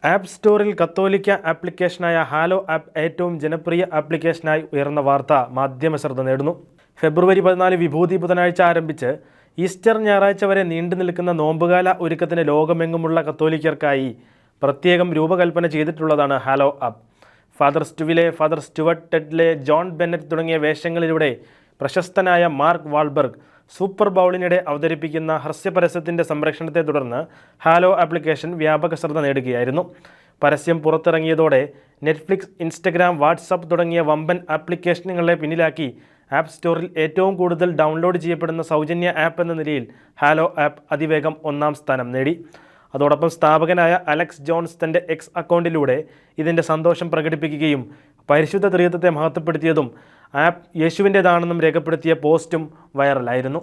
App സ്റ്റോറിൽ കത്തോലിക്ക ആപ്ലിക്കേഷനായ hello app ഏറ്റവും ജനപ്രിയ ആപ്ലിക്കേഷനായി ഉയർന്ന വാർത്ത മാധ്യമ ശ്രദ്ധ നേടുന്നു. ഫെബ്രുവരി 14 വിഭൂതി ബുധനാഴ്ച ആരംഭിച്ച് ഈസ്റ്റർ ഞായറാഴ്ച വരെ നീണ്ടു നിൽക്കുന്ന നോമ്പുകാല ഒരുക്കത്തിന് ലോകമെങ്ങുമുള്ള കത്തോലിക്കർക്കായി പ്രത്യേകം രൂപകൽപ്പന ചെയ്തിട്ടുള്ളതാണ് ഹാലോ ആപ്പ്. ഫാദർ സ്റ്റുവിലെ, father Stuart Tedley, John Bennett തുടങ്ങിയ വേഷങ്ങളിലൂടെ പ്രശസ്തനായ മാർക്ക് വാൾബർഗ് സൂപ്പർ ബൗളിനിടെ അവതരിപ്പിക്കുന്ന ഹ്രസ്വപരസ്യത്തിൻ്റെ സംരക്ഷണത്തെ തുടർന്ന് ഹാലോ ആപ്ലിക്കേഷൻ വ്യാപക ശ്രദ്ധ നേടുകയായിരുന്നു. പരസ്യം പുറത്തിറങ്ങിയതോടെ നെറ്റ്ഫ്ലിക്സ്, ഇൻസ്റ്റഗ്രാം, വാട്സാപ്പ് തുടങ്ങിയ വമ്പൻ ആപ്ലിക്കേഷനുകളെ പിന്നിലാക്കി ആപ്പ് സ്റ്റോറിൽ ഏറ്റവും കൂടുതൽ ഡൗൺലോഡ് ചെയ്യപ്പെടുന്ന സൗജന്യ ആപ്പ് എന്ന നിലയിൽ ഹാലോ ആപ്പ് അതിവേഗം 1-ാം സ്ഥാനം നേടി. അതോടൊപ്പം സ്ഥാപകനായ അലക്സ് ജോൺസ് തൻ്റെ എക്സ് അക്കൗണ്ടിലൂടെ ഇതിൻ്റെ സന്തോഷം പ്രകടിപ്പിക്കുകയും പരിശുദ്ധ ത്രിത്വത്തെ മഹത്വപ്പെടുത്തിയതും ആപ്പ് യേശുവിൻ്റേതാണെന്നും രേഖപ്പെടുത്തിയ പോസ്റ്റും വൈറലായിരുന്നു.